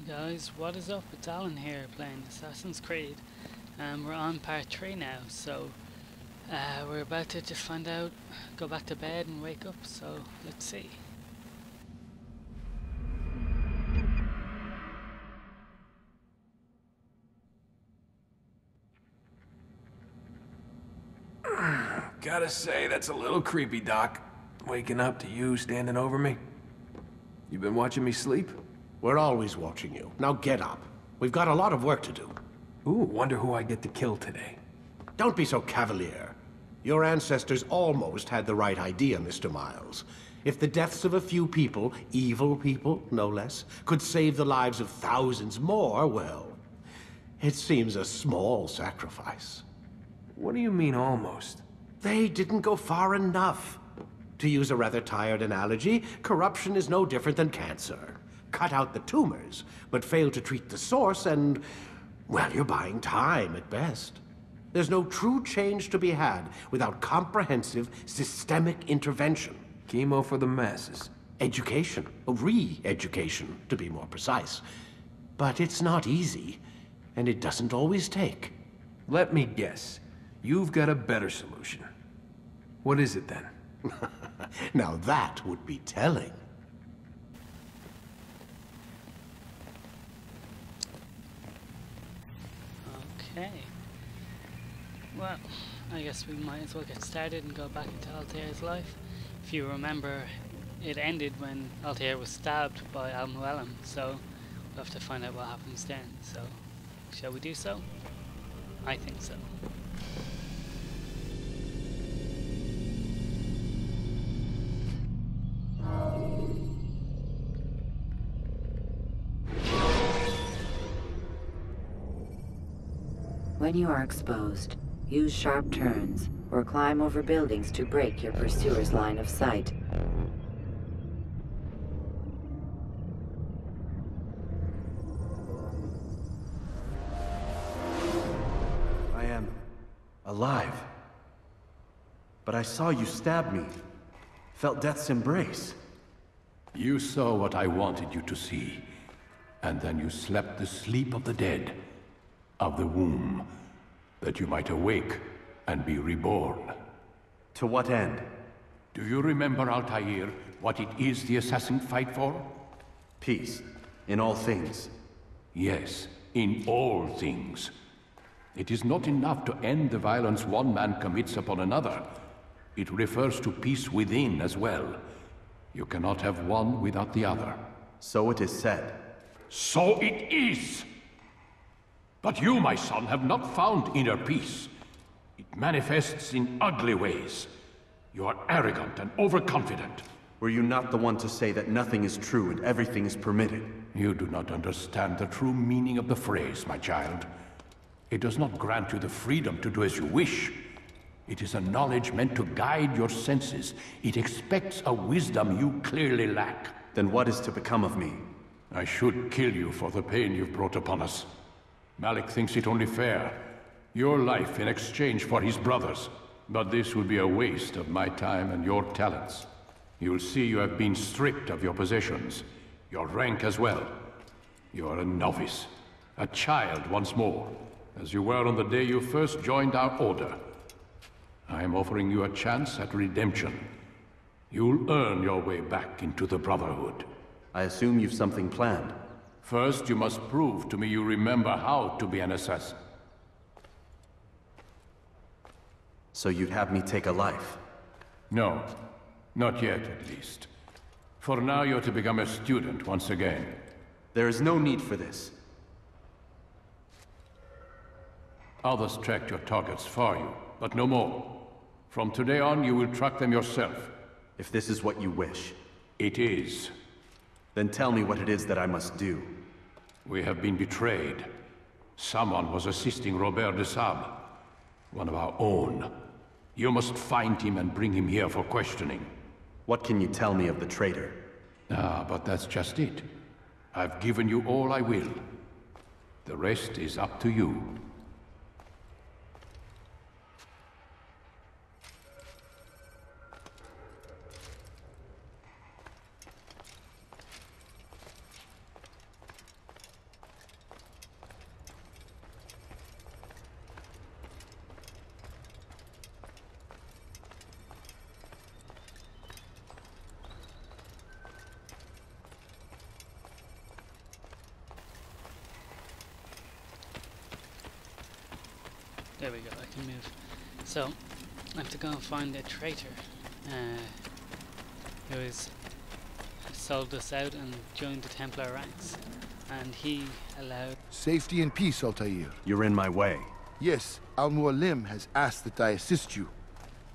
Guys, what is up? It's Alan here playing Assassin's Creed, and we're on part 3 now, so we're about to just find out, go back to bed and wake up, so let's see. Gotta say, that's a little creepy, Doc. Waking up to you standing over me. You been watching me sleep? We're always watching you. Now get up. We've got a lot of work to do. Ooh, wonder who I get to kill today. Don't be so cavalier. Your ancestors almost had the right idea, Mr. Miles. If the deaths of a few people, evil people, no less, could save the lives of thousands more, well, it seems a small sacrifice. What do you mean, almost? They didn't go far enough. To use a rather tired analogy, corruption is no different than cancer. Cut out the tumors, but fail to treat the source and, well, you're buying time at best. There's no true change to be had without comprehensive, systemic intervention. Chemo for the masses. Education, re-education, to be more precise. But it's not easy, and it doesn't always take. Let me guess. You've got a better solution. What is it then? Now that would be telling. Okay. Well, I guess we might as well get started and go back into Altair's life. If you remember, it ended when Altair was stabbed by Al-Mualim, so we'll have to find out what happens then. So, shall we do so? I think so. When you are exposed, use sharp turns or climb over buildings to break your pursuer's line of sight. I am alive. But I saw you stab me. Felt death's embrace. You saw what I wanted you to see. And then you slept the sleep of the dead. Of the womb, that you might awake and be reborn. To what end? Do you remember, Altair, what it is the assassins fight for? Peace, in all things. Yes, in all things. It is not enough to end the violence one man commits upon another. It refers to peace within as well. You cannot have one without the other. So it is said. So it is! But you, my son, have not found inner peace. It manifests in ugly ways. You are arrogant and overconfident. Were you not the one to say that nothing is true and everything is permitted? You do not understand the true meaning of the phrase, my child. It does not grant you the freedom to do as you wish. It is a knowledge meant to guide your senses. It expects a wisdom you clearly lack. Then what is to become of me? I should kill you for the pain you've brought upon us. Malik thinks it only fair. Your life in exchange for his brother's. But this would be a waste of my time and your talents. You'll see you have been stripped of your possessions. Your rank as well. You are a novice. A child once more. As you were on the day you first joined our order. I am offering you a chance at redemption. You'll earn your way back into the Brotherhood. I assume you've something planned. First, you must prove to me you remember how to be an assassin. So you'd have me take a life? No. Not yet, at least. For now, you're to become a student once again. There is no need for this. Others tracked your targets for you, but no more. From today on, you will track them yourself. If this is what you wish. It is. Then tell me what it is that I must do. We have been betrayed. Someone was assisting Robert De Sable, one of our own. You must find him and bring him here for questioning. What can you tell me of the traitor? Ah, but that's just it. I've given you all I will. The rest is up to you. There we go, I can move. So, I have to go and find a traitor who has sold us out and joined the Templar ranks. And he allowed... Safety and peace, Altair. You're in my way. Yes, Al-Mualim has asked that I assist you.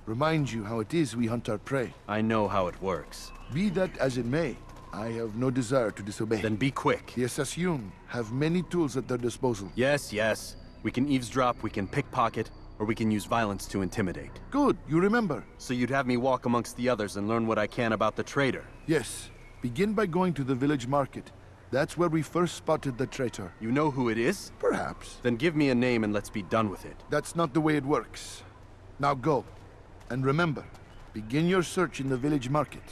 Remind you how it is we hunt our prey. I know how it works. Be that as it may, I have no desire to disobey. Then be quick. The Assassin have many tools at their disposal. Yes, yes. We can eavesdrop, we can pickpocket, or we can use violence to intimidate. Good, you remember. So you'd have me walk amongst the others and learn what I can about the traitor? Yes. Begin by going to the village market. That's where we first spotted the traitor. You know who it is? Perhaps. Then give me a name and let's be done with it. That's not the way it works. Now go. And remember, begin your search in the village market.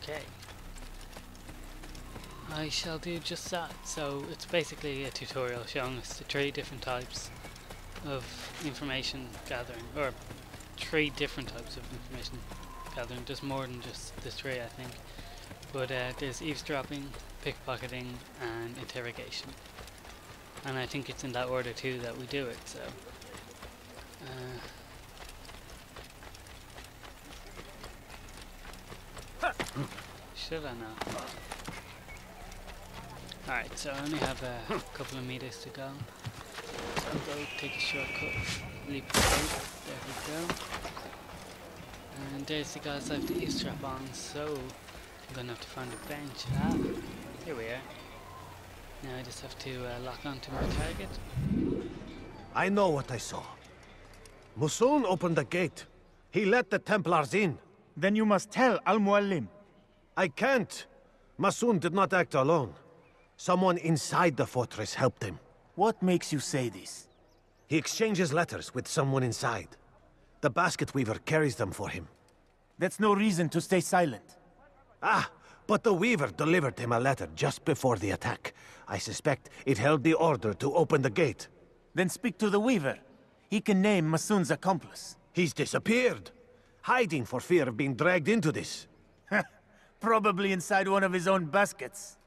Okay. I shall do just that. So it's basically a tutorial showing us the 3 different types of information gathering, or 3 different types of information gathering. There's more than just the 3, I think. But there's eavesdropping, pickpocketing, and interrogation. And I think it's in that order too that we do it, so... should I know? Alright, so I only have a couple of meters to go. So I'll go take a shortcut, leap the boat, there we go. And there's the guys I have to eavesdrop on, so I'm gonna have to find a bench. Ah, here we are. Now I just have to lock onto my target. I know what I saw. Musun opened the gate. He let the Templars in. Then you must tell Al-Mualim. I can't. Musun did not act alone. Someone inside the fortress helped him. What makes you say this? He exchanges letters with someone inside. The basket weaver carries them for him. That's no reason to stay silent. Ah, but the weaver delivered him a letter just before the attack. I suspect it held the order to open the gate. Then speak to the weaver. He can name Masun's accomplice. He's disappeared, hiding for fear of being dragged into this. Probably inside one of his own baskets.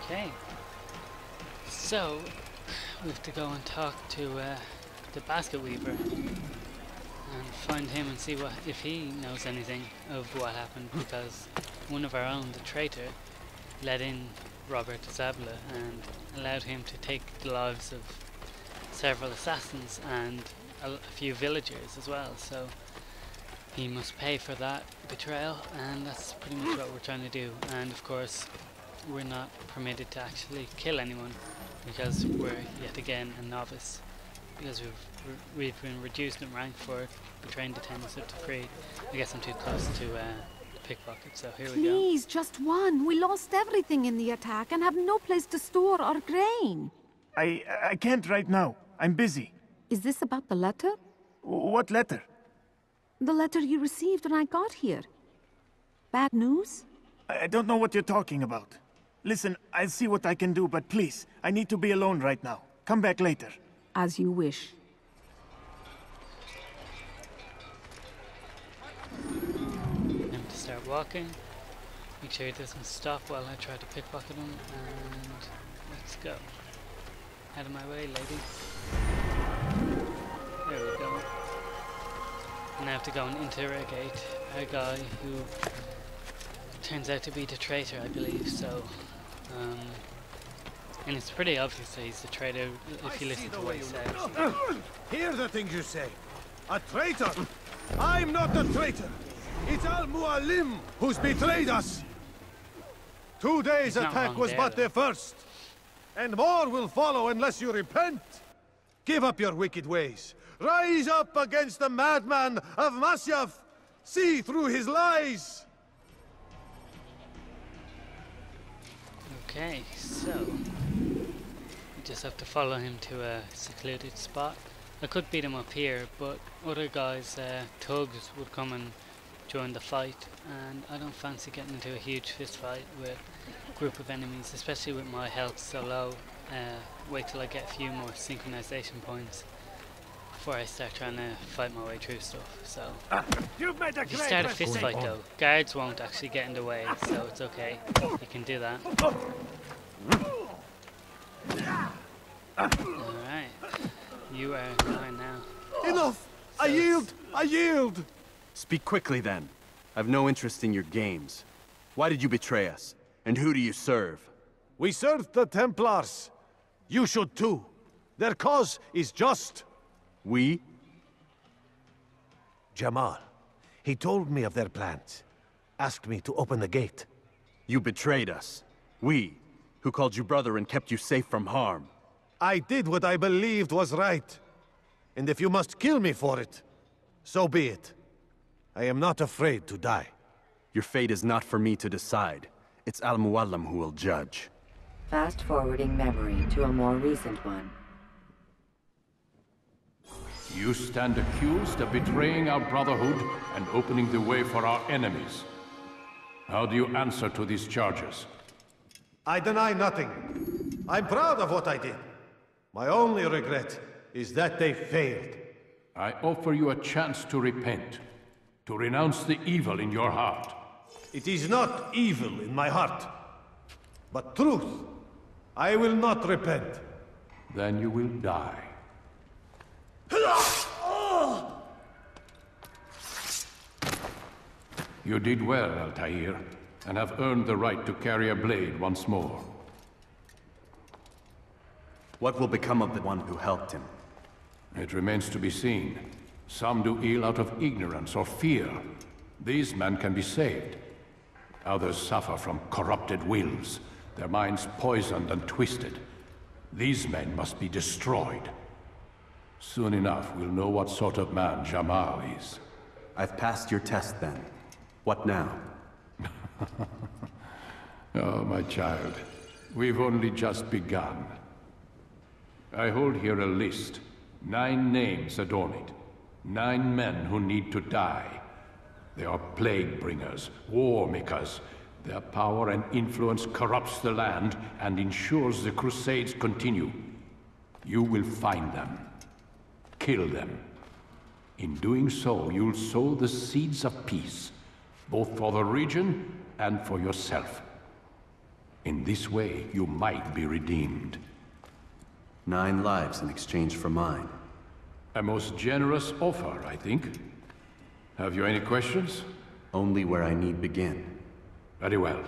Okay. So, we have to go and talk to the basket weaver and find him and see if he knows anything of what happened, because one of our own, the traitor, let in Robert De Sable and allowed him to take the lives of several assassins and a few villagers as well, so he must pay for that betrayal, and that's pretty much what we're trying to do. And of course we're not permitted to actually kill anyone because we're yet again a novice, because we've been reduced in rank for betraying the tenets of the creed. I guess I'm too close to pickpocket, so here we go. Please, just one. We lost everything in the attack and have no place to store our grain. I can't right now. I'm busy. Is this about the letter? What letter? The letter you received when I got here. Bad news? I don't know what you're talking about. Listen, I'll see what I can do, but please, I need to be alone right now. Come back later. As you wish. I'm to start walking. Make sure he doesn't stop while I try to pickpocket him, and let's go. Out of my way, lady. There we go. And I have to go and interrogate a guy who turns out to be the traitor, I believe, so... and it's pretty obvious that he's the traitor if you listen to what he says. Hear the things you say. A traitor? I'm not a traitor. It's Al-Mualim who's betrayed us. Today's attack was but the first. And more will follow unless you repent. Give up your wicked ways. Rise up against the madman of Masyaf. See through his lies. Okay, so we just have to follow him to a secluded spot. I could beat him up here, but other guys, thugs, would come and join the fight, and I don't fancy getting into a huge fist fight with a group of enemies, especially with my health so low. Wait till I get a few more synchronization points before I start trying to fight my way through stuff. So You've made a if you great start a fist mistake. fight though, guards won't actually get in the way, so it's okay. You can do that. Alright. You are mine now. Enough! I yield! I yield! Speak quickly then. I've no interest in your games. Why did you betray us? And who do you serve? We serve the Templars. You should too. Their cause is just. We? Jamal. He told me of their plans. Asked me to open the gate. You betrayed us. We, who called you brother and kept you safe from harm. I did what I believed was right. And if you must kill me for it, so be it. I am not afraid to die. Your fate is not for me to decide. It's Al-Mualim who will judge. Fast-forwarding memory to a more recent one. You stand accused of betraying our Brotherhood and opening the way for our enemies. How do you answer to these charges? I deny nothing. I'm proud of what I did. My only regret is that they failed. I offer you a chance to repent, to renounce the evil in your heart. It is not evil in my heart, but truth. I will not repent. Then you will die. You did well, Altair, and have earned the right to carry a blade once more. What will become of the one who helped him? It remains to be seen. Some do ill out of ignorance or fear. These men can be saved. Others suffer from corrupted wills, their minds poisoned and twisted. These men must be destroyed. Soon enough, we'll know what sort of man Jamal is. I've passed your test then. What now? Oh, my child. We've only just begun. I hold here a list. 9 names adorn it. 9 men who need to die. They are plague bringers, war makers. Their power and influence corrupts the land and ensures the Crusades continue. You will find them. Kill them. In doing so, you'll sow the seeds of peace, both for the region and for yourself. In this way, you might be redeemed. 9 lives in exchange for mine. A most generous offer, I think. Have you any questions? Only where I need begin. Very well.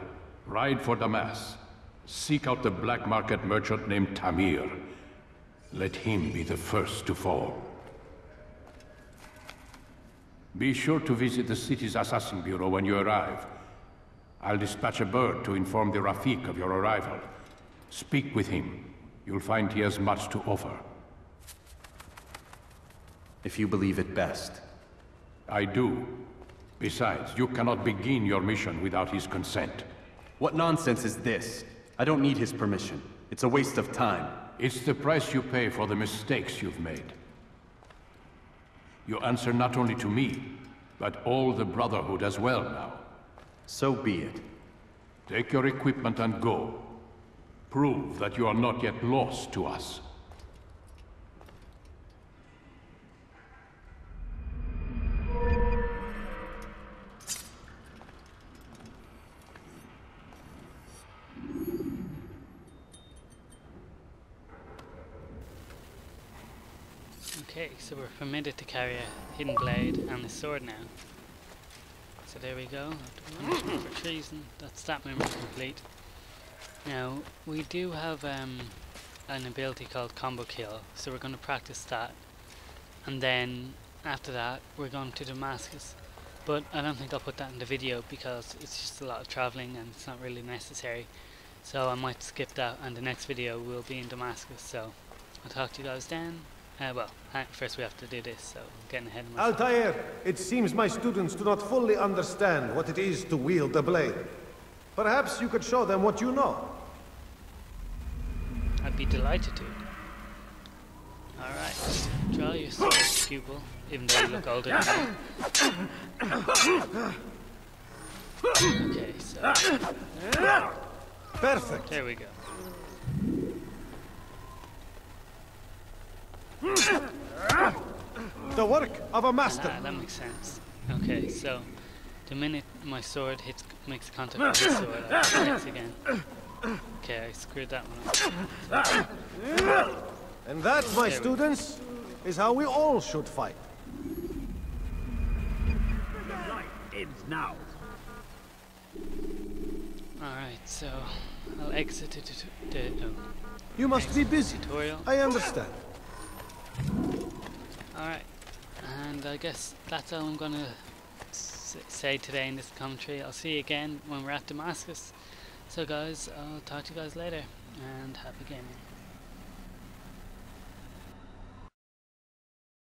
Ride for Damas. Seek out the black market merchant named Tamir. Let him be the first to fall. Be sure to visit the city's assassin bureau when you arrive. I'll dispatch a bird to inform the Rafik of your arrival. Speak with him. You'll find he has much to offer. If you believe it best. I do. Besides, you cannot begin your mission without his consent. What nonsense is this? I don't need his permission. It's a waste of time. It's the price you pay for the mistakes you've made. You answer not only to me, but all the Brotherhood as well now. So be it. Take your equipment and go. Prove that you are not yet lost to us. Okay, so we're permitted to carry a hidden blade and a sword now. So there we go. Punishment for treason. That's that memory complete. Now we do have an ability called combo kill, so we're going to practice that, and then after that we're going to Damascus. But I don't think I'll put that in the video because it's just a lot of travelling and it's not really necessary. So I might skip that, and the next video will be in Damascus. So I'll talk to you guys then. Well, first we have to do this, so I'm getting ahead of myself. Altair, it seems my students do not fully understand what it is to wield the blade. Perhaps you could show them what you know. I'd be delighted to. Alright, draw your sword, pupil, even though you look older than me. Okay, so... Perfect. There we go. The work of a master. Ah, that makes sense. Okay, so the minute my sword makes contact with the sword, I flex again. Okay, I screwed that one up. And that, my students, is how we all should fight. Ends now. Alright, so I'll exit the You must be busy. tutorial. I understand. Alright, and I guess that's all I'm gonna say today in this commentary. I'll see you again when we're at Damascus. So guys, I'll talk to you guys later, and happy gaming.